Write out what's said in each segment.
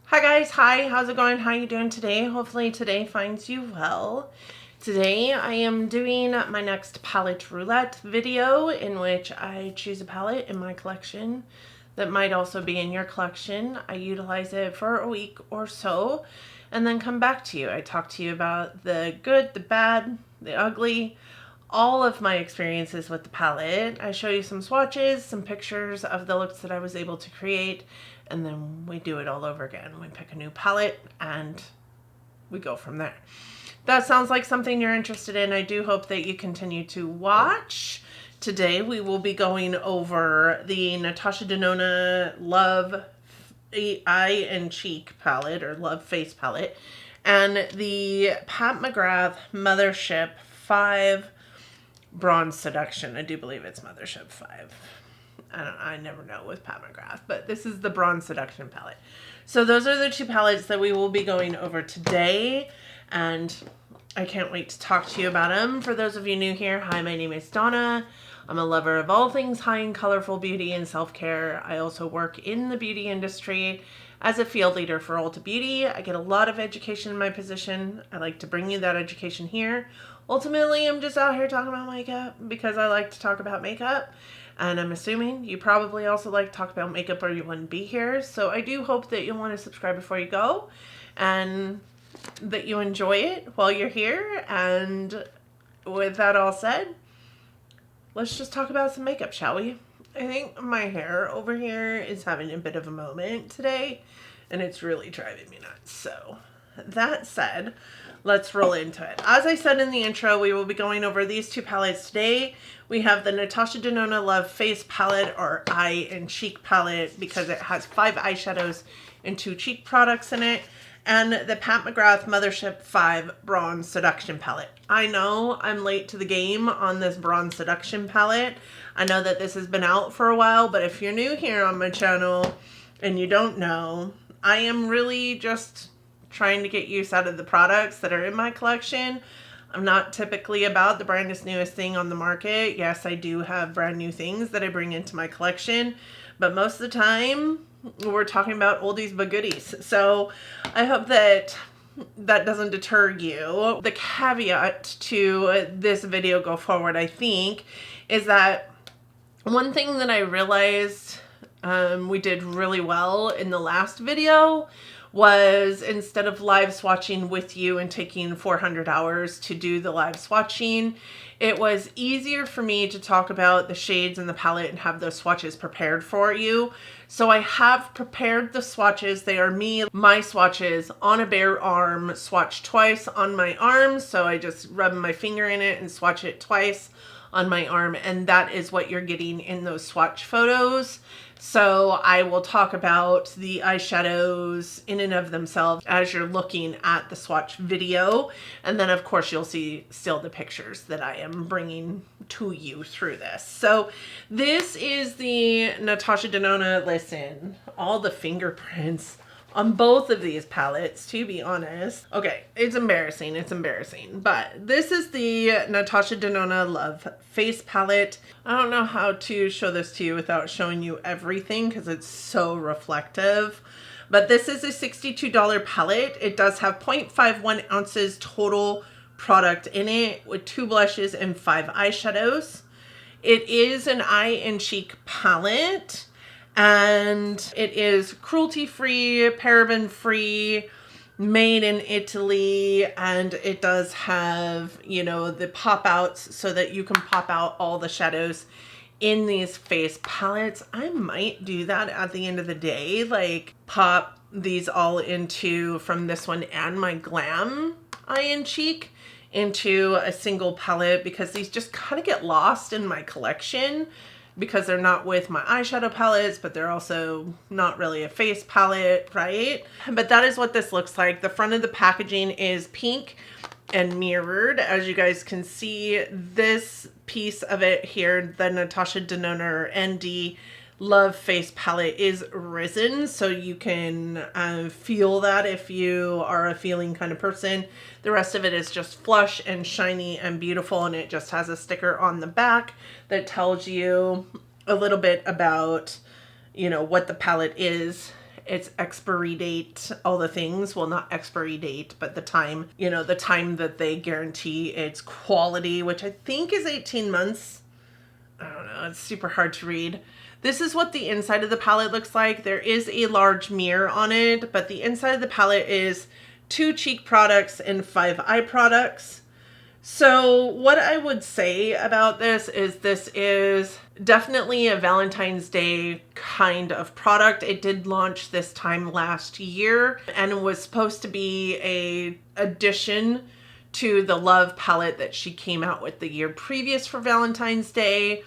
Hi guys, hi, how's it going? How you doing today? Hopefully today finds you well. Today I am doing my next palette roulette video in which I choose a palette in my collection that might also be in your collection. I utilize it for a week or so and then come back to you. I talk to you about the good, the bad, the ugly, all of my experiences with the palette. I show you some swatches, some pictures of the looks that I was able to create, and then we do it all over again. We pick a new palette and we go from there. That sounds like something you're interested in. I do hope that you continue to watch. Today we will be going over the Natasha Denona Love Eye and Cheek palette, or Love Face palette, and the Pat McGrath Mothership 5 Bronze Seduction. I do believe it's Mothership 5. I never know with Pat McGrath, but this is the Bronze Seduction palette. So those are the two palettes that we will be going over today, and I can't wait to talk to you about them. For those of you new here, hi, my name is Donna. I'm a lover of all things high and colorful beauty and self-care. I also work in the beauty industry as a field leader for Ulta Beauty. I get a lot of education in my position. I like to bring you that education here. Ultimately, I'm just out here talking about makeup because I like to talk about makeup. And I'm assuming you probably also like to talk about makeup or you wouldn't be here. So I do hope that you'll want to subscribe before you go and that you enjoy it while you're here. And with that all said, let's just talk about some makeup, shall we? I think my hair over here is having a bit of a moment today, and it's really driving me nuts. So that said, let's roll into it. As I said in the intro, we will be going over these two palettes today. We have the Natasha Denona Love Face palette, or Eye and Cheek palette, because it has 5 eyeshadows and 2 cheek products in it, and the Pat McGrath Mothership 5 Bronze Seduction palette. I know I'm late to the game on this Bronze Seduction palette. I know that this has been out for a while, but if you're new here on my channel and you don't know, I am really just trying to get use out of the products that are in my collection. I'm not typically about the brandest newest thing on the market. Yes, I do have brand new things that I bring into my collection, but most of the time we're talking about oldies but goodies. So I hope that that doesn't deter you. The caveat to this video go forward, I think, is that one thing that I realized we did really well in the last video was, instead of live swatching with you and taking 400 hours to do the live swatching, it was easier for me to talk about the shades in the palette and have those swatches prepared for you. So I have prepared the swatches. They are my swatches on a bare arm, swatched twice on my arm. So I just rub my finger in it and swatch it twice on my arm, and that is what you're getting in those swatch photos. So I will talk about the eyeshadows in and of themselves as you're looking at the swatch video. And then of course you'll see still the pictures that I am bringing to you through this. So this is the Natasha Denona. Listen, all the fingerprints on both of these palettes, to be honest. Okay, it's embarrassing. It's embarrassing. But this is the Natasha Denona Love Face palette. I don't know how to show this to you without showing you everything because it's so reflective. But this is a $62 palette. It does have 0.51 ounces total product in it with 2 blushes and 5 eyeshadows. It is an eye and cheek palette. And it is cruelty-free, paraben-free, made in Italy, and it does have, you know, the pop-outs so that you can pop out all the shadows in these face palettes. I might do that at the end of the day, like pop these all into, from this one and my Glam Eye and Cheek, into a single palette, because these just kind of get lost in my collection because they're not with my eyeshadow palettes, but they're also not really a face palette, right? But that is what this looks like. The front of the packaging is pink and mirrored. As you guys can see, this piece of it here, the Natasha Denona ND Love Face palette, is risen, so you can feel that if you are a feeling kind of person. The rest of it is just flush and shiny and beautiful, and it just has a sticker on the back that tells you a little bit about, you know, what the palette is its expiry date, all the things. Well, not expiry date, but the time, you know, the time that they guarantee its quality, which I think is 18 months. I don't know. It's super hard to read. This is what the inside of the palette looks like. There is a large mirror on it, but the inside of the palette is 2 cheek products and 5 eye products. So what I would say about this is definitely a Valentine's Day kind of product. It did launch this time last year and was supposed to be a addition to the Love palette that she came out with the year previous for Valentine's Day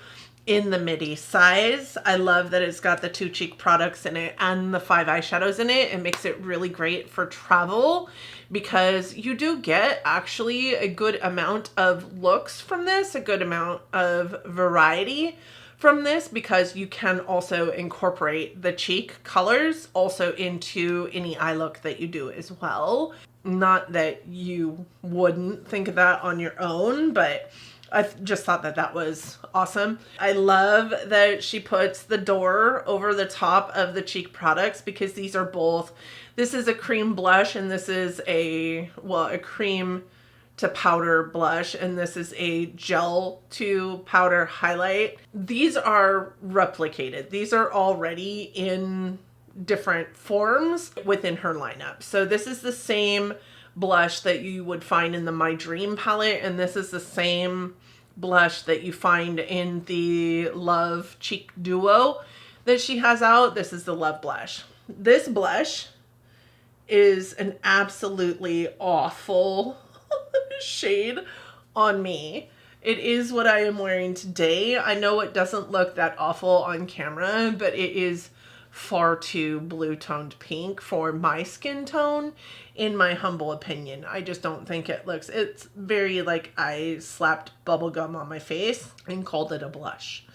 in the midi size. I love that it's got the 2 cheek products in it and the 5 eyeshadows in it. It makes it really great for travel because you do get actually a good amount of looks from this, a good amount of variety from this, because you can also incorporate the cheek colors also into any eye look that you do as well. Not that you wouldn't think of that on your own, but I just thought that that was awesome. I love that she puts the door over the top of the cheek products because these are both, this is a cream blush and this is a cream to powder blush, and this is a gel to powder highlight. These are replicated. These are already in different forms within her lineup. So this is the same blush that you would find in the My Dream palette, and this is the same blush that you find in the Love Cheek Duo that she has out. This is the Love blush. This blush is an absolutely awful shade on me. It is what I am wearing today. I know it doesn't look that awful on camera, but it is far too blue toned pink for my skin tone, in my humble opinion. I just don't think it looks, it's very like I slapped bubble gum on my face and called it a blush.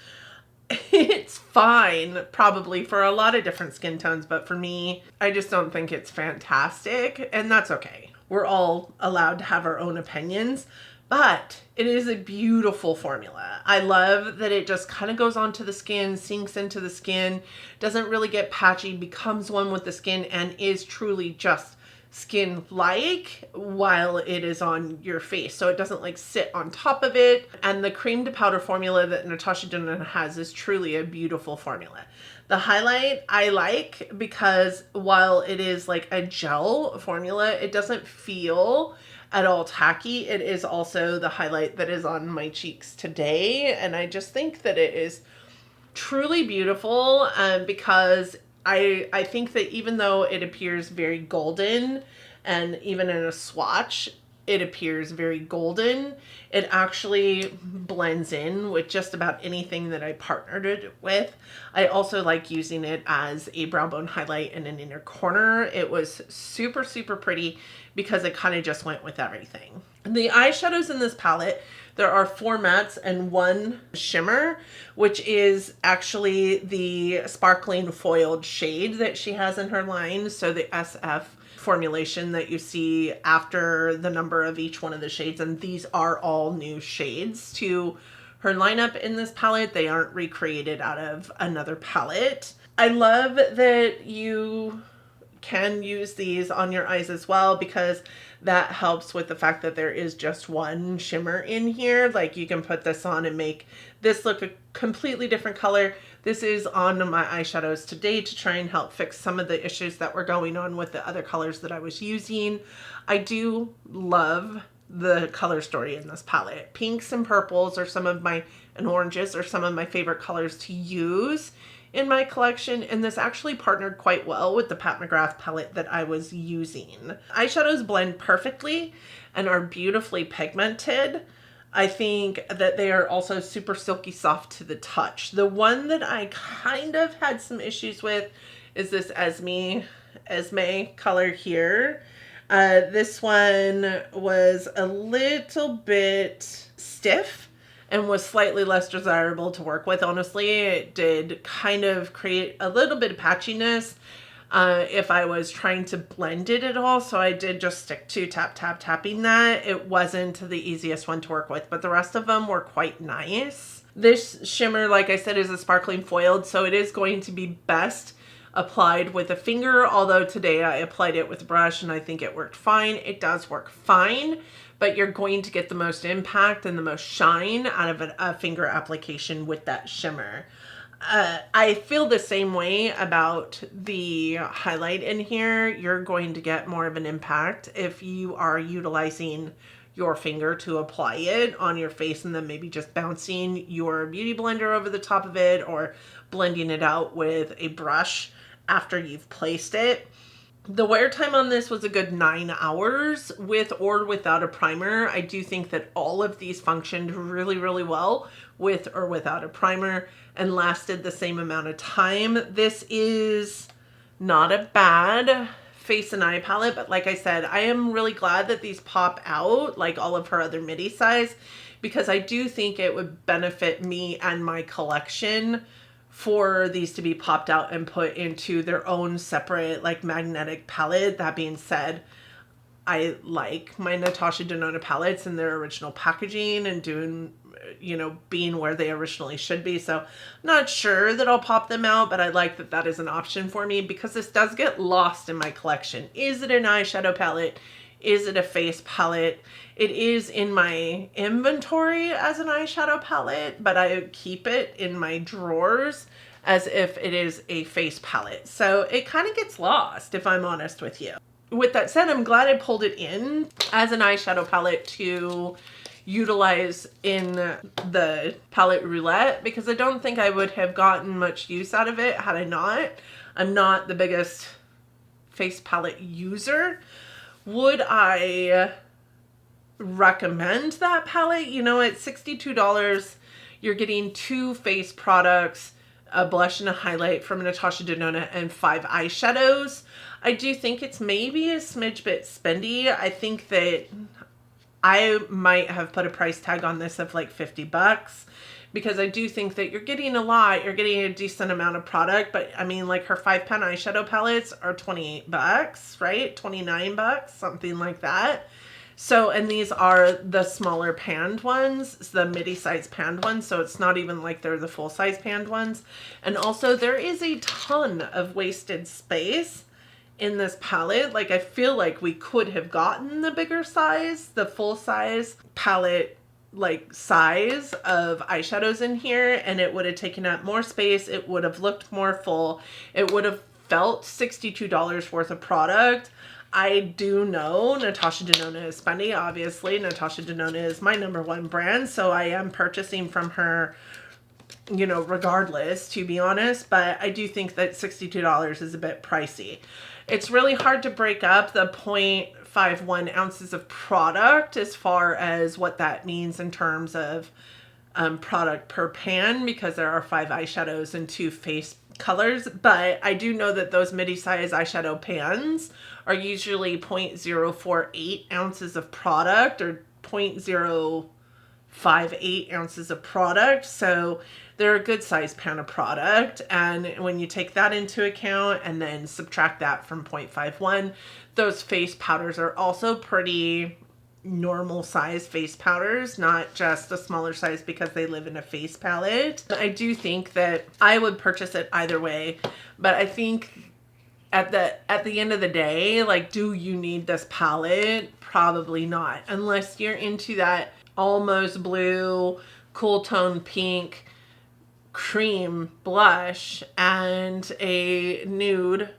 It's fine probably for a lot of different skin tones, but for me, I just don't think it's fantastic, and that's okay. We're all allowed to have our own opinions, but it is a beautiful formula. I love that it just kind of goes onto the skin, sinks into the skin, doesn't really get patchy, becomes one with the skin, and is truly just skin-like while it is on your face. So it doesn't like sit on top of it. And the cream to powder formula that Natasha Denona has is truly a beautiful formula. The highlight I like because while it is like a gel formula, it doesn't feel at all tacky. It is also the highlight that is on my cheeks today. And I just think that it is truly beautiful because I think that even though it appears very golden, and even in a swatch, it appears very golden, it actually blends in with just about anything that I partnered it with. I also like using it as a brow bone highlight in an inner corner. It was super, super pretty because it kind of just went with everything. The eyeshadows in this palette, there are 4 mattes and 1 shimmer, which is actually the sparkling foiled shade that she has in her line. So the SF formulation that you see after the number of each one of the shades, and these are all new shades to her lineup in this palette. They aren't recreated out of another palette. I love that you can use these on your eyes as well, because that helps with the fact that there is just 1 shimmer in here. Like you can put this on and make this look a completely different color. This is on my eyeshadows today to try and help fix some of the issues that were going on with the other colors that I was using. I do love the color story in this palette. Pinks and purples are some of my, and oranges are some of my favorite colors to use in my collection, and this actually partnered quite well with the Pat McGrath palette that I was using. Eyeshadows blend perfectly and are beautifully pigmented. I think that they are also super silky soft to the touch. The one that I kind of had some issues with is this Esme color here. This one was a little bit stiff and was slightly less desirable to work with. Honestly, it did kind of create a little bit of patchiness if I was trying to blend it at all. So I did just stick to tapping that. It wasn't the easiest one to work with, but the rest of them were quite nice. This shimmer, like I said, is a sparkling foiled, so it is going to be best applied with a finger, although today I applied it with a brush and I think it worked fine. It does work fine, but you're going to get the most impact and the most shine out of a finger application with that shimmer. I feel the same way about the highlight in here. You're going to get more of an impact if you are utilizing your finger to apply it on your face and then maybe just bouncing your beauty blender over the top of it or blending it out with a brush after you've placed it. The wear time on this was a good 9 hours with or without a primer. I do think that all of these functioned really, really well with or without a primer and lasted the same amount of time. This is not a bad face and eye palette, but like I said, I am really glad that these pop out like all of her other midi size, because I do think it would benefit me and my collection for these to be popped out and put into their own separate like magnetic palette. That being said, I like my Natasha Denona palettes in their original packaging and doing, you know, being where they originally should be. So I'm not sure that I'll pop them out, but I like that that is an option for me because this does get lost in my collection. Is it an eyeshadow palette? Is it a face palette? It is in my inventory as an eyeshadow palette, but I keep it in my drawers as if it is a face palette. So it kind of gets lost, if I'm honest with you. With that said, I'm glad I pulled it in as an eyeshadow palette to utilize in the palette roulette, because I don't think I would have gotten much use out of it had I not. I'm not the biggest face palette user. Would I recommend that palette? You know, at $62, you're getting 2 face products, a blush and a highlight from Natasha Denona, and 5 eyeshadows. I do think it's maybe a smidge bit spendy. I think that I might have put a price tag on this of like $50, because I do think that you're getting a lot. You're getting a decent amount of product, but I mean, like her 5-pan eyeshadow palettes are $28, right? $29, something like that. So, and these are the smaller panned ones, the midi size panned ones. So it's not even like they're the full size panned ones. And also there is a ton of wasted space in this palette. Like I feel like we could have gotten the bigger size, the full size palette like size of eyeshadows in here, and it would have taken up more space. It would have looked more full. It would have felt $62 worth of product. I do know Natasha Denona is spendy. Obviously, Natasha Denona is my #1 brand, so I am purchasing from her, you know, regardless, to be honest. But I do think that $62 is a bit pricey. It's really hard to break up the 0.51 ounces of product as far as what that means in terms of product per pan, because there are 5 eyeshadows and 2 face colors. But I do know that those midi size eyeshadow pans are usually 0.048 ounces of product or 0.058 ounces of product. So they're a good size pan of product. And when you take that into account and then subtract that from 0.51, those face powders are also pretty normal size face powders, not just a smaller size because they live in a face palette. I do think that I would purchase it either way, but I think at the end of the day, like, do you need this palette? Probably not, unless you're into that almost blue, cool tone pink cream blush and a nude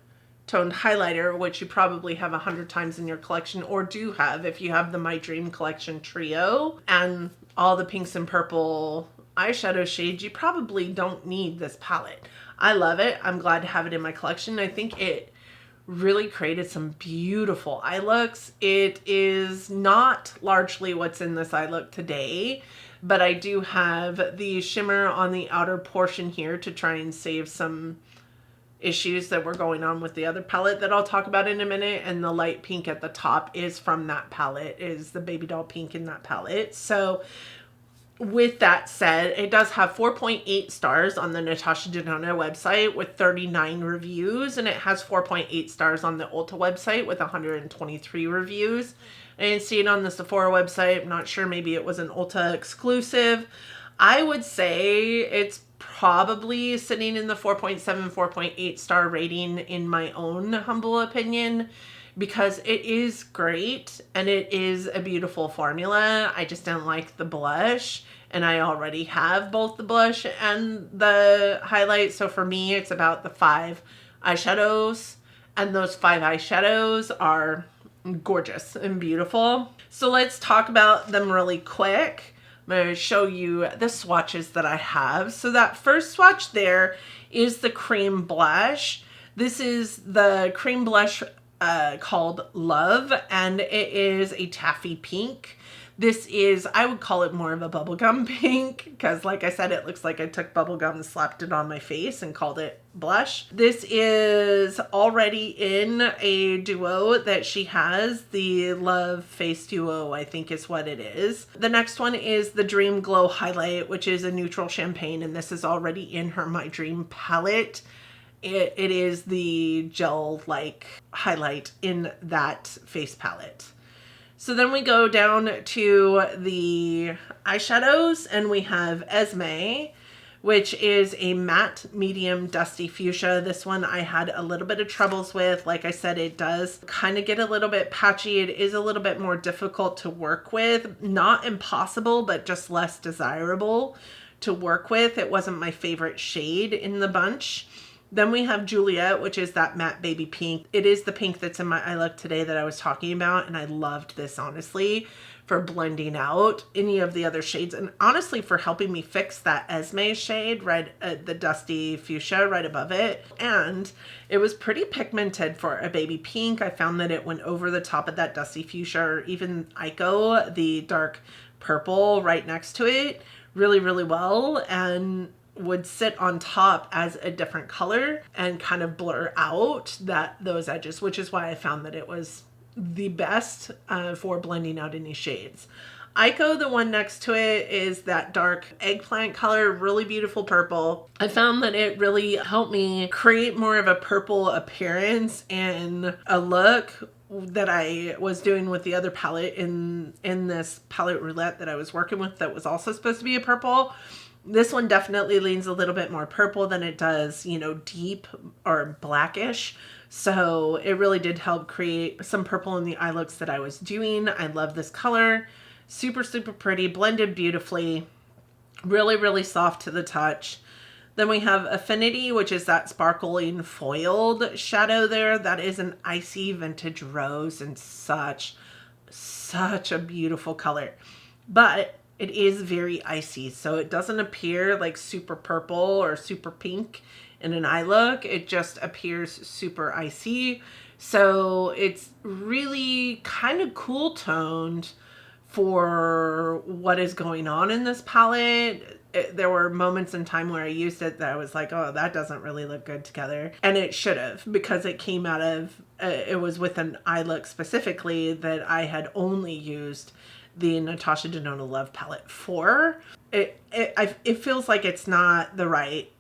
toned highlighter, which you probably have 100 times in your collection, or do have if you have the My Dream Collection trio and all the pinks and purple eyeshadow shades. You probably don't need this palette. I love it. I'm glad to have it in my collection. I think it really created some beautiful eye looks. It is not largely what's in this eye look today, but I do have the shimmer on the outer portion here to try and save some issues that were going on with the other palette that I'll talk about in a minute. And the light pink at the top is from that palette, is the baby doll pink in that palette. So with that said, it does have 4.8 stars on the Natasha Denona website with 39 reviews, and it has 4.8 stars on the Ulta website with 123 reviews. I didn't see it on the Sephora website. I'm not sure, maybe it was an Ulta exclusive. I would say it's probably sitting in the 4.7, 4.8 star rating in my own humble opinion, because it is great and it is a beautiful formula. I just didn't like the blush, and I already have both the blush and the highlight. So for me, it's about the 5 eyeshadows, and those 5 eyeshadows are gorgeous and beautiful. So let's talk about them really quick. I'm going to show you the swatches that I have. So that first swatch there is the cream blush. This is the cream blush called Love, and it is a taffy pink. This is, I would call it more of a bubblegum pink, because like I said, it looks like I took bubblegum and slapped it on my face and called it blush. This is already in a duo that she has, the Love Face Duo, I think is what it is. The next one is the Dream Glow Highlight, which is a neutral champagne, and this is already in her My Dream palette. It is the gel-like highlight in that face palette. So then we go down to the eyeshadows, and we have Esme, which is a matte medium dusty fuchsia. This one I had a little bit of troubles with. Like I said, it does kind of get a little bit patchy. It is a little bit more difficult to work with. Not impossible, but just less desirable to work with. It wasn't my favorite shade in the bunch. Then we have Juliet, which is that matte baby pink. It is the pink that's in my eye look today that I was talking about, and I loved this, honestly, for blending out any of the other shades, and honestly for helping me fix that Esme shade, right, the dusty fuchsia right above it. And it was pretty pigmented for a baby pink. I found that it went over the top of that dusty fuchsia, or even Ico, the dark purple right next to it, really, really well, and would sit on top as a different color and kind of blur out those edges, which is why I found that it was the best for blending out any shades. Ico, the one next to it, is that dark eggplant color, really beautiful purple. I found that it really helped me create more of a purple appearance in a look that I was doing with the other palette in this palette roulette that I was working with that was also supposed to be a purple. This one definitely leans a little bit more purple than it does, you know, deep or blackish. So it really did help create some purple in the eye looks that I was doing. I love this color. Super, super pretty, blended beautifully. Really, really soft to the touch. Then we have Affinity, which is that sparkling foiled shadow there. That is an icy vintage rose, and such a beautiful color. But it is very icy, so it doesn't appear like super purple or super pink in an eye look. It just appears super icy. So it's really kind of cool toned for what is going on in this palette. There were moments in time where I used it that I was like, oh, that doesn't really look good together. And it should have, because it came out of, it was with an eye look specifically that I had only used the Natasha Denona Love palette for. It feels like it's not the right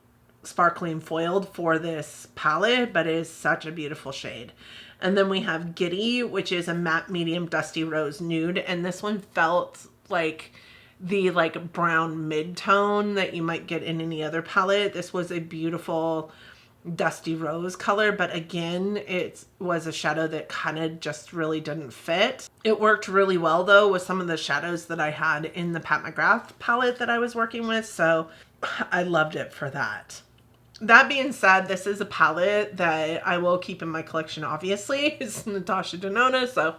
sparkling foiled for this palette, but it is such a beautiful shade. And then we have Giddy, which is a matte medium dusty rose nude, and this one felt like the brown mid-tone that you might get in any other palette. This was a beautiful dusty rose color, but again, it was a shadow that kind of just really didn't fit. It worked really well though with some of the shadows that I had in the Pat McGrath palette that I was working with, so I loved it for that. That being said, this is a palette that I will keep in my collection, obviously. It's Natasha Denona, so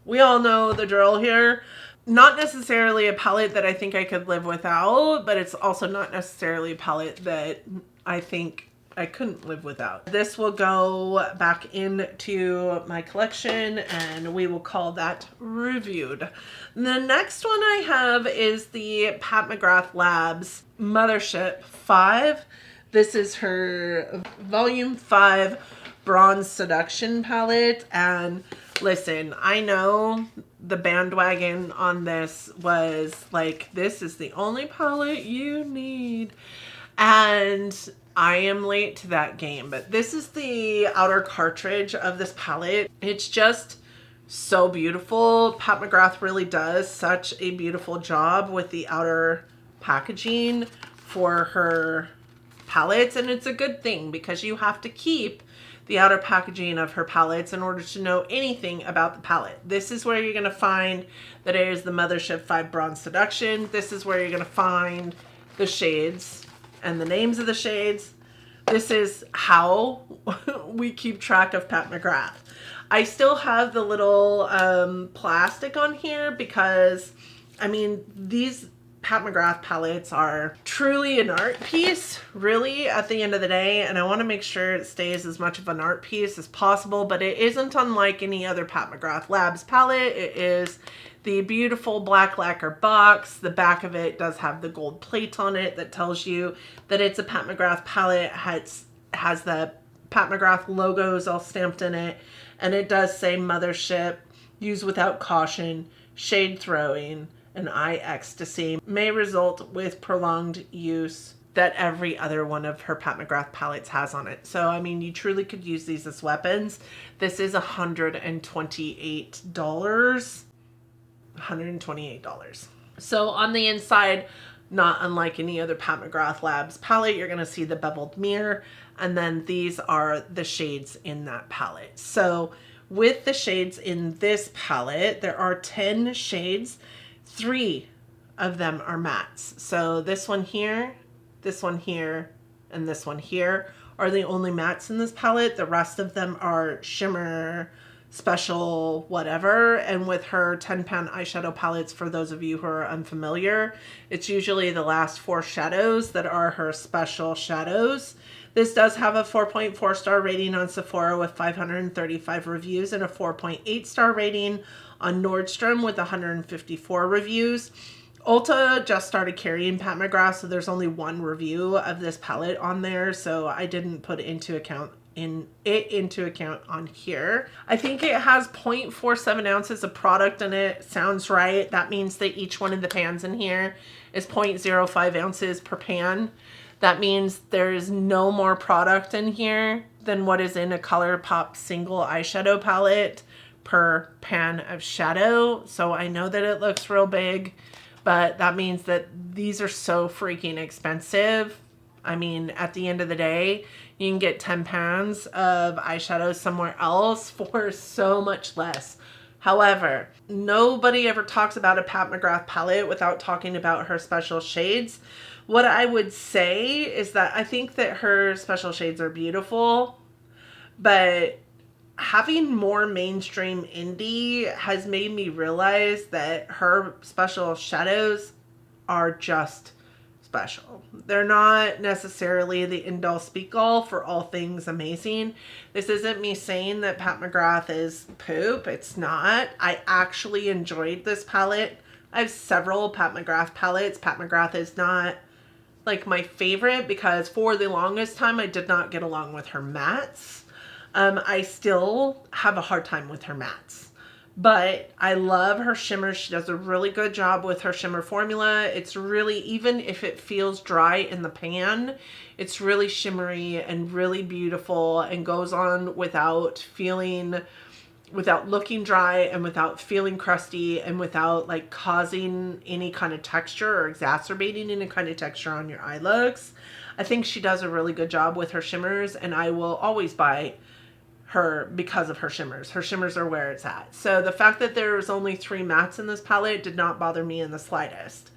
we all know the drill here. Not necessarily a palette that I think I could live without, but it's also not necessarily a palette that I think I couldn't live without. This will go back into my collection, and we will call that reviewed. The next one I have is the Pat McGrath Labs Mothership 5. This is her Volume 5 Bronze Seduction palette, and listen, I know the bandwagon on this was like, this is the only palette you need, and I am late to that game, but this is the outer cartridge of this palette. It's just so beautiful. Pat McGrath really does such a beautiful job with the outer packaging for her palettes, and it's a good thing because you have to keep the outer packaging of her palettes in order to know anything about the palette. This is where you're going to find that it is the Mothership 5 Bronze Seduction. This is where you're going to find the shades and the names of the shades. This is how we keep track of Pat McGrath. I still have the little plastic on here because, I mean, these Pat McGrath palettes are truly an art piece, really, at the end of the day, and I want to make sure it stays as much of an art piece as possible, but it isn't unlike any other Pat McGrath Labs palette. It is the beautiful black lacquer box. The back of it does have the gold plate on it that tells you that it's a Pat McGrath palette. Has the Pat McGrath logos all stamped in it, and it does say Mothership, use without caution, shade throwing, and eye ecstasy may result with prolonged use that every other one of her Pat McGrath palettes has on it. So, I mean, you truly could use these as weapons. This is $128. $128. So on the inside, not unlike any other Pat McGrath Labs palette, you're going to see the beveled mirror, and then these are the shades in that palette. So with the shades in this palette, there are 10 shades. 3 of them are mattes. So this one here, and this one here are the only mattes in this palette. The rest of them are shimmer, special, whatever. And with her 10-pan eyeshadow palettes, for those of you who are unfamiliar, it's usually the last 4 shadows that are her special shadows. This does have a 4.4 star rating on Sephora with 535 reviews and a 4.8 star rating on Nordstrom with 154 reviews. Ulta just started carrying Pat McGrath, so there's only 1 review of this palette on there, so I didn't put into account on here. I think it has 0.47 ounces of product in it. Sounds right. That means that each one of the pans in here is 0.05 ounces per pan. That means there's no more product in here than what is in a ColourPop single eyeshadow palette per pan of shadow. So I know that it looks real big, but that means that these are so freaking expensive. I mean, at the end of the day, you can get 10 pans of eyeshadow somewhere else for so much less. However, nobody ever talks about a Pat McGrath palette without talking about her special shades. What I would say is that I think that her special shades are beautiful, but having more mainstream indie has made me realize that her special shadows are just special. They're not necessarily the end-all speak-all for all things amazing. This isn't me saying that Pat McGrath is poop. It's not. I actually enjoyed this palette. I have several Pat McGrath palettes. Pat McGrath is not like my favorite because for the longest time I did not get along with her mattes. I still have a hard time with her mattes. But I love her shimmers. She does a really good job with her shimmer formula. It's really, even if it feels dry in the pan, it's really shimmery and really beautiful and goes on without looking dry and without feeling crusty and without like causing any kind of texture or exacerbating any kind of texture on your eye looks. I think she does a really good job with her shimmers, and I will always buy her because of her shimmers. Her shimmers are where it's at. So the fact that there was only 3 mattes in this palette did not bother me in the slightest.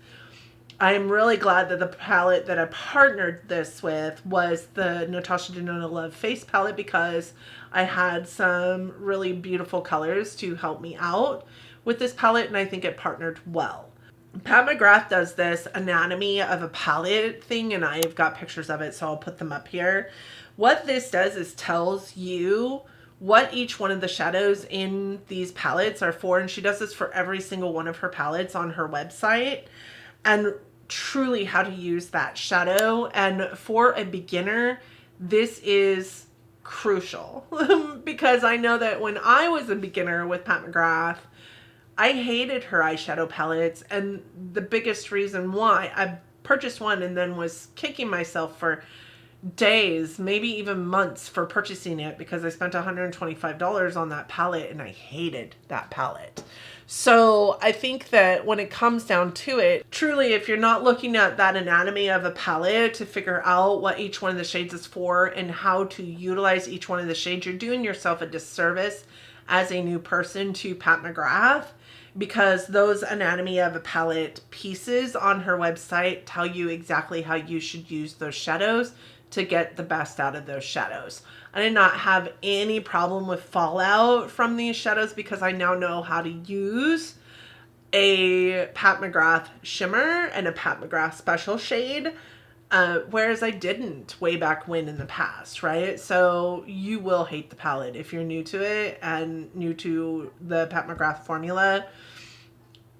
I am really glad that the palette that I partnered this with was the Natasha Denona Love Face palette because I had some really beautiful colors to help me out with this palette, and I think it partnered well. Pat McGrath does this anatomy of a palette thing, and I've got pictures of it, so I'll put them up here. What this does is tells you what each one of the shadows in these palettes are for, and she does this for every single one of her palettes on her website, and truly how to use that shadow. And for a beginner, this is crucial because I know that when I was a beginner with Pat McGrath, I hated her eyeshadow palettes, and the biggest reason why I purchased one and then was kicking myself for days, maybe even months for purchasing it because I spent $125 on that palette and I hated that palette. So I think that when it comes down to it, truly, if you're not looking at that anatomy of a palette to figure out what each one of the shades is for and how to utilize each one of the shades, you're doing yourself a disservice as a new person to Pat McGrath, because those anatomy of a palette pieces on her website tell you exactly how you should use those shadows to get the best out of those shadows. I did not have any problem with fallout from these shadows because I now know how to use a Pat McGrath shimmer and a Pat McGrath special shade, whereas I didn't way back when in the past, right? So you will hate the palette if you're new to it and new to the Pat McGrath formula,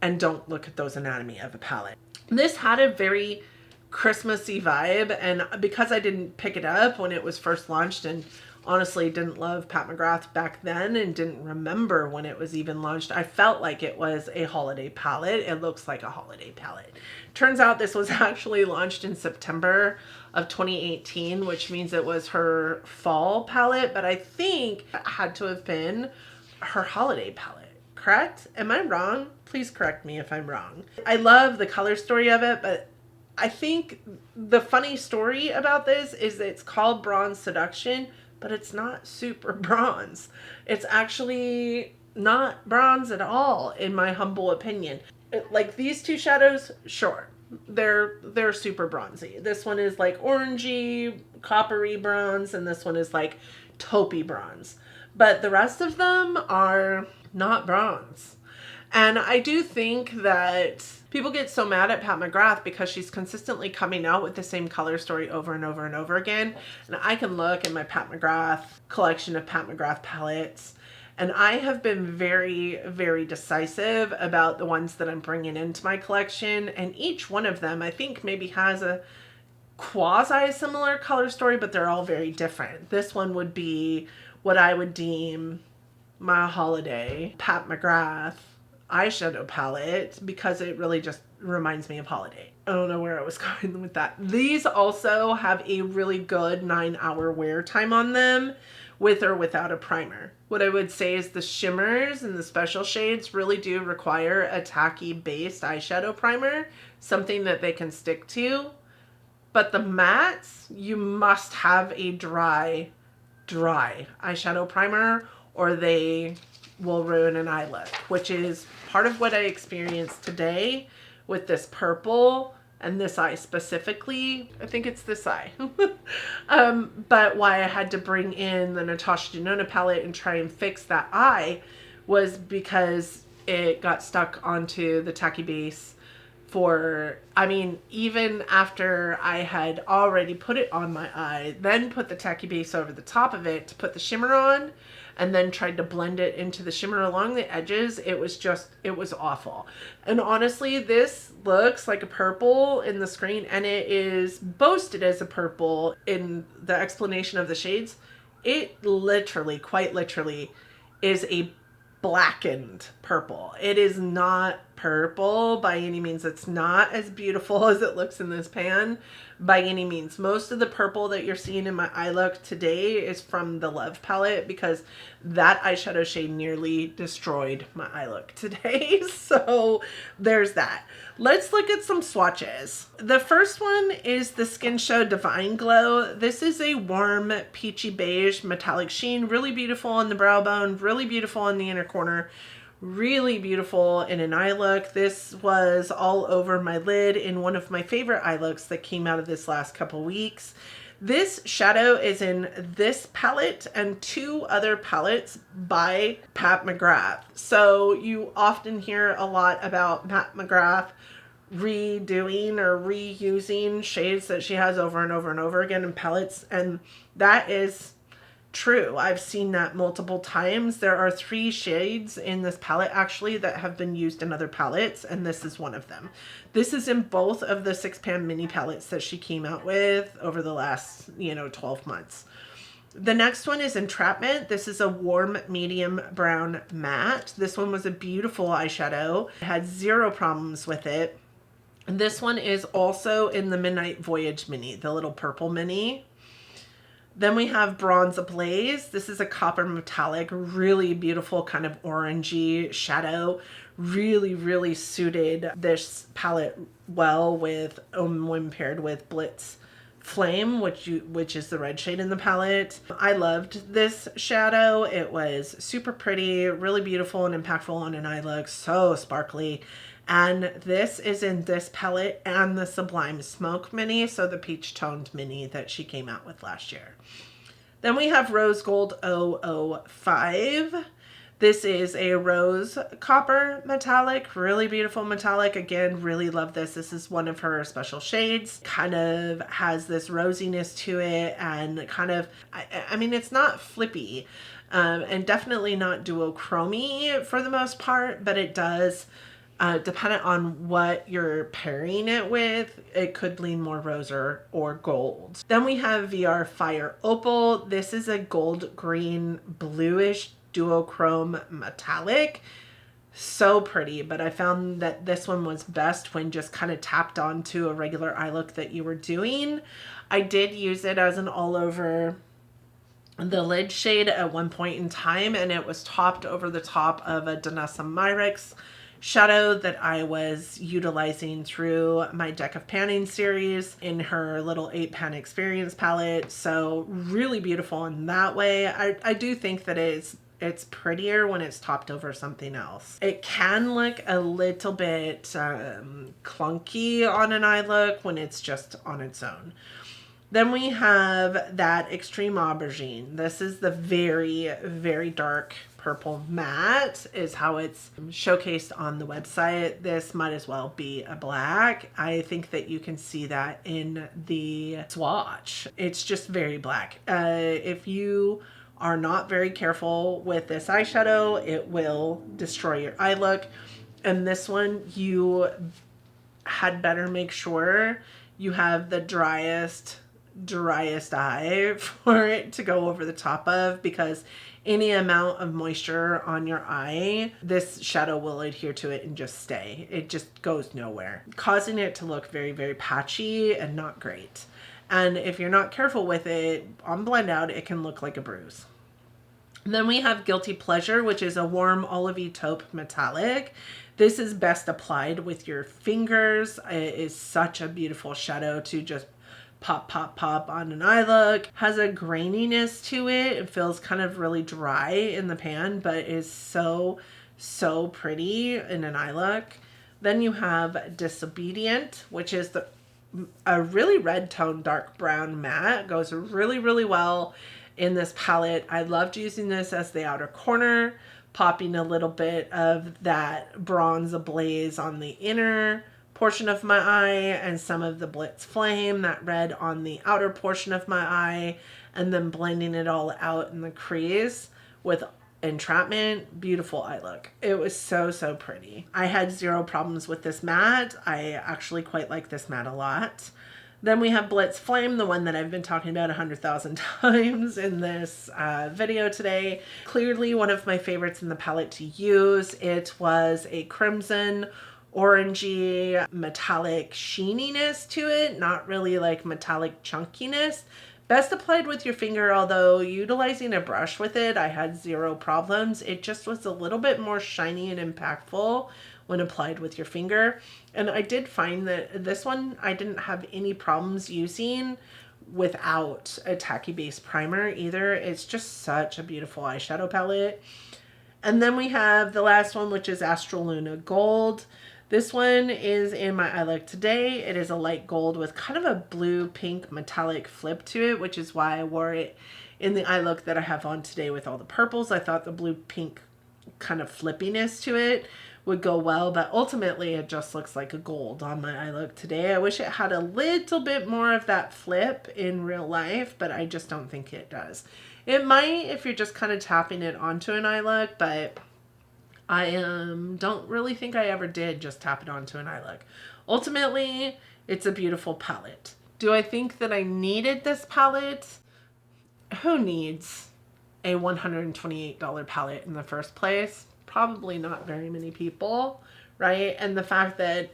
and don't look at those anatomy of a palette. This had a very Christmassy vibe, and because I didn't pick it up when it was first launched, and honestly didn't love Pat McGrath back then and didn't remember when it was even launched, I felt like it was a holiday palette. It looks like a holiday palette. Turns out this was actually launched in September of 2018, which means it was her fall palette, but I think it had to have been her holiday palette. Correct? Am I wrong? Please correct me if I'm wrong. I love the color story of it, but I think the funny story about this is it's called Bronze Seduction, but it's not super bronze. It's actually not bronze at all, in my humble opinion. Like these two shadows, sure, they're super bronzy. This one is like orangey, coppery bronze, and this one is like taupey bronze. But the rest of them are not bronze. And I do think that people get so mad at Pat McGrath because she's consistently coming out with the same color story over and over and over again. And I can look in my Pat McGrath collection of Pat McGrath palettes, and I have been very, very decisive about the ones that I'm bringing into my collection. And each one of them, I think, maybe has a quasi-similar color story, but they're all very different. This one would be what I would deem my holiday Pat McGrath eyeshadow palette because it really just reminds me of holiday. I don't know where I was going with that. These also have a really good 9-hour wear time on them with or without a primer. What I would say is the shimmers and the special shades really do require a tacky based eyeshadow primer, something that they can stick to. But the mattes, you must have a dry eyeshadow primer or they will ruin an eye look, which is part of what I experienced today with this purple and this eye specifically. I think it's this eye. But why I had to bring in the Natasha Denona palette and try and fix that eye was because it got stuck onto the tacky base for, I mean, even after I had already put it on my eye, then put the tacky base over the top of it to put the shimmer on, and then tried to blend it into the shimmer along the edges. It was awful. And honestly, this looks like a purple in the screen, and it is boasted as a purple in the explanation of the shades. It literally, quite literally, is a blackened purple. It is not purple by any means. It's not as beautiful as it looks in this pan by any means. Most of the purple that you're seeing in my eye look today is from the Love palette because that eyeshadow shade nearly destroyed my eye look today. So there's that. Let's look at some swatches. The first one is the Skin Show Divine Glow. This is a warm peachy beige metallic sheen, really beautiful on the brow bone, really beautiful on the inner corner, really beautiful in an eye look. This was all over my lid in one of my favorite eye looks that came out of this last couple weeks. This shadow is in this palette and 2 other palettes by Pat McGrath. So you often hear a lot about Pat McGrath redoing or reusing shades that she has over and over and over again in palettes, and that is true. I've seen that multiple times. There are 3 shades in this palette actually that have been used in other palettes, and this is one of them. This is in both of the 6-pan mini palettes that she came out with over the last, 12 months. The next one is Entrapment. This is a warm medium brown matte. This one was a beautiful eyeshadow. I had 0 problems with it. And this one is also in the Midnight Voyage mini, the little purple mini. Then we have Bronze Ablaze. This is a copper metallic, really beautiful kind of orangey shadow. Really, really suited this palette well with when paired with Blitz Flame, which is the red shade in the palette. I loved this shadow. It was super pretty, really beautiful and impactful on an eye look, so sparkly. And this is in this palette and the Sublime Smoke mini, so the peach toned mini that she came out with last year. Then we have Rose Gold 005. This is a rose copper metallic, really beautiful metallic. Again, really love this. This is one of her special shades. Kind of has this rosiness to it and kind of, I mean, it's not flippy and definitely not duochromy for the most part, but it does, dependent on what you're pairing it with, it could lean more rose or gold. Then we have VR Fire Opal. This is a gold, green, bluish duochrome metallic. So pretty, but I found that this one was best when just kind of tapped onto a regular eye look that you were doing. I did use it as an all over the lid shade at one point in time, and it was topped over the top of a Danessa Myrix shadow that I was utilizing through my Deck of Panning series in her little 8-pan experience palette. So really beautiful in that way. I do think that it's prettier when it's topped over something else. It can look a little bit clunky on an eye look when it's just on its own. Then we have that Extreme Aubergine. This is the very, very dark purple matte is how it's showcased on the website. This might as well be a black. I think that you can see that in the swatch. It's just very black. If you are not very careful with this eyeshadow, it will destroy your eye look. And this one, you had better make sure you have the driest eye for it to go over the top of, because any amount of moisture on your eye, this shadow will adhere to it and just stay. It just goes nowhere, causing it to look very, very patchy and not great. And if you're not careful with it on blend out, it can look like a bruise. Then we have Guilty Pleasure, which is a warm olivey taupe metallic. This is best applied with your fingers. It is such a beautiful shadow to just pop, pop, pop on an eye look. Has a graininess to it. It feels kind of really dry in the pan, but is so, so pretty in an eye look. Then you have Disobedient, which is a really red tone, dark brown matte. It goes really, really well in this palette. I loved using this as the outer corner, popping a little bit of that Bronze Ablaze on the inner portion of my eye and some of the Blitz Flame, that red on the outer portion of my eye, and then blending it all out in the crease with Entrapment. Beautiful eye look. It was so, so pretty. I had zero problems with this matte. I actually quite like this matte a lot. Then we have Blitz Flame, the one that I've been talking about 100,000 times in this video today. Clearly one of my favorites in the palette to use. It was a crimson, orangey, metallic sheeniness to it, not really like metallic chunkiness. Best applied with your finger, although utilizing a brush with it, I had zero problems. It just was a little bit more shiny and impactful when applied with your finger. And I did find that this one I didn't have any problems using without a tacky base primer either. It's just such a beautiful eyeshadow palette. And then we have the last one, which is Astral Luna Gold. This one is in my eye look today. It is a light gold with kind of a blue pink metallic flip to it, which is why I wore it in the eye look that I have on today with all the purples. I thought the blue pink kind of flippiness to it would go well, but ultimately it just looks like a gold on my eye look today. I wish it had a little bit more of that flip in real life, but I just don't think it does. It might if you're just kind of tapping it onto an eye look, but I don't really think I ever did just tap it onto an eye look. Ultimately, it's a beautiful palette. Do I think that I needed this palette? Who needs a $128 palette in the first place? Probably not very many people, right? And the fact that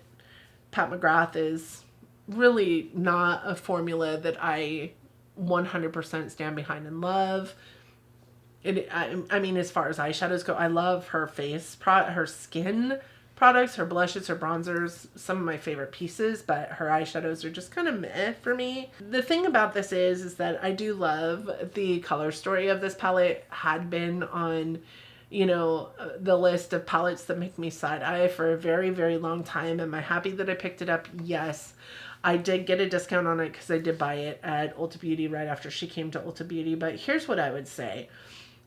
Pat McGrath is really not a formula that I 100% stand behind and love. I mean, as far as eyeshadows go, I love her her skin products, her blushes, her bronzers, some of my favorite pieces, but her eyeshadows are just kind of meh for me. The thing about this is that I do love the color story of this palette. Had been on, you know, the list of palettes that make me side eye for a very, very long time. Am I happy that I picked it up? Yes. I did get a discount on it because I did buy it at Ulta Beauty right after she came to Ulta Beauty. But here's what I would say.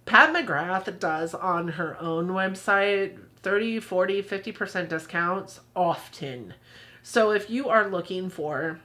Pat McGrath does on her own website 30, 40, 50% discounts often. So if you are looking for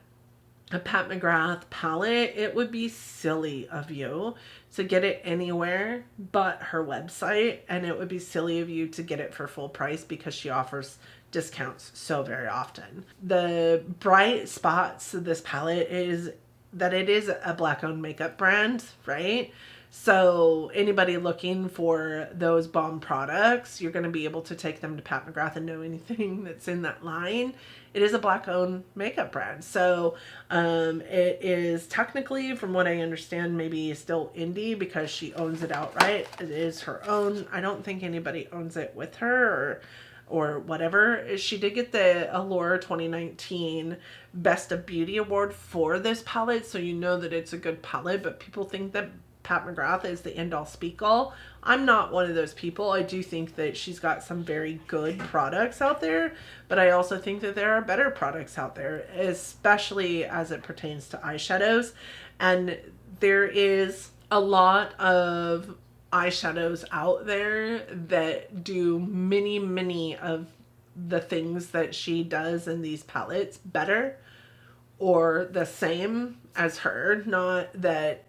a Pat McGrath palette, it would be silly of you to get it anywhere but her website, and it would be silly of you to get it for full price because she offers discounts so very often. The bright spots of this palette is that it is a Black-owned makeup brand, right? So anybody looking for those bomb products, you're going to be able to take them to Pat McGrath and know anything that's in that line. It is a Black-owned makeup brand. So it is technically, from what I understand, maybe still indie because she owns it outright. It is her own. I don't think anybody owns it with her or whatever. She did get the Allure 2019 Best of Beauty Award for this palette, so you know that it's a good palette, but people think that Pat McGrath is the end-all speak-all. I'm not one of those people. I do think that she's got some very good products out there, but I also think that there are better products out there, especially as it pertains to eyeshadows. And there is a lot of eyeshadows out there that do many of the things that she does in these palettes better or the same as her. Not that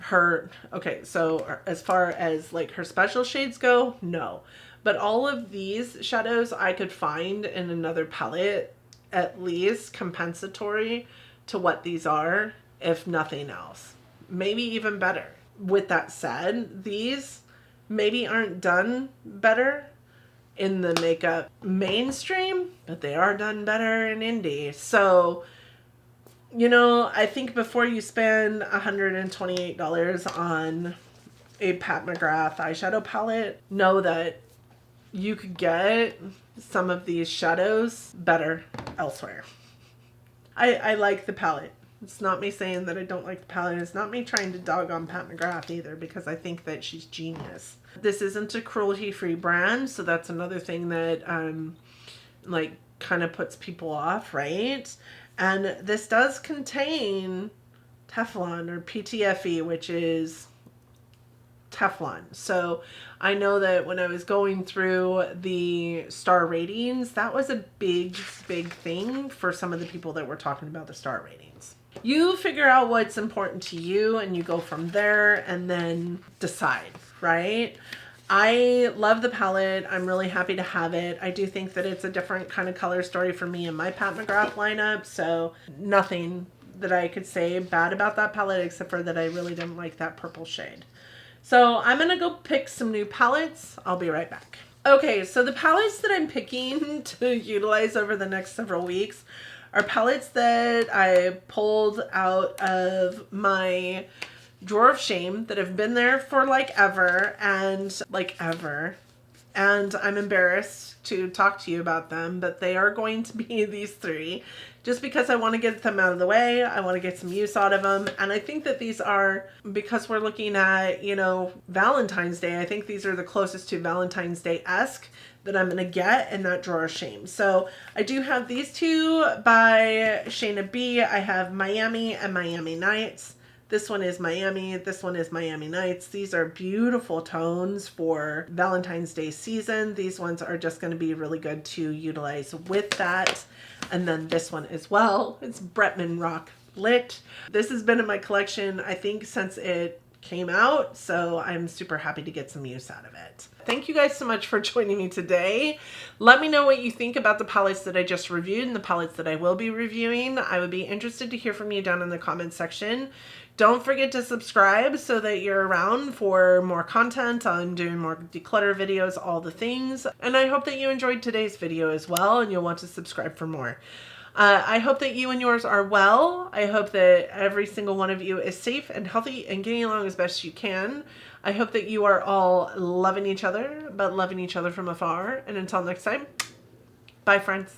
her, okay, so as far as like her special shades go, no, but all of these shadows I could find in another palette, at least compensatory to what these are, if nothing else, maybe even better. With that said, these maybe aren't done better in the makeup mainstream, but they are done better in indie. So, you know, I think before you spend $128 on a Pat McGrath eyeshadow palette, know that you could get some of these shadows better elsewhere. I like the palette. It's not me saying that I don't like the palette. It's not me trying to dog on Pat McGrath either, because I think that she's genius. This isn't a cruelty-free brand, so that's another thing that like kind of puts people off, right? And this does contain Teflon or PTFE, which is Teflon. So I know that when I was going through the star ratings, that was a big thing for some of the people that were talking about the star ratings. You figure out what's important to you and you go from there and then decide, right? I love the palette. I'm really happy to have it. I do think that it's a different kind of color story for me in my Pat McGrath lineup, so nothing that I could say bad about that palette except for that I really didn't like that purple shade. So I'm going to go pick some new palettes. I'll be right back. Okay, so the palettes that I'm picking to utilize over the next several weeks are palettes that I pulled out of my drawer of shame that have been there for like ever, and I'm embarrassed to talk to you about them, but they are going to be these three just because I want to get them out of the way. I want to get some use out of them, and I think that these are, because we're looking at, you know, Valentine's Day, I think these are the closest to Valentine's Day-esque that I'm going to get in that drawer of shame. So I do have these two by Shayna B. I have Miami and Miami Nights. This one is Miami. This one is Miami Nights. These are beautiful tones for Valentine's Day season. These ones are just going to be really good to utilize with that. And then this one as well. It's Bretman Rock Lit. This has been in my collection, I think, since it came out, so I'm super happy to get some use out of it. Thank you guys so much for joining me today. Let me know what you think about the palettes that I just reviewed and the palettes that I will be reviewing. I would be interested to hear from you down in the comments section. Don't forget to subscribe so that you're around for more content. I'm doing more declutter videos, all the things. And I hope that you enjoyed today's video as well and you'll want to subscribe for more. I hope that you and yours are well. I hope that every single one of you is safe and healthy and getting along as best you can. I hope that you are all loving each other, but loving each other from afar. And until next time, bye, friends.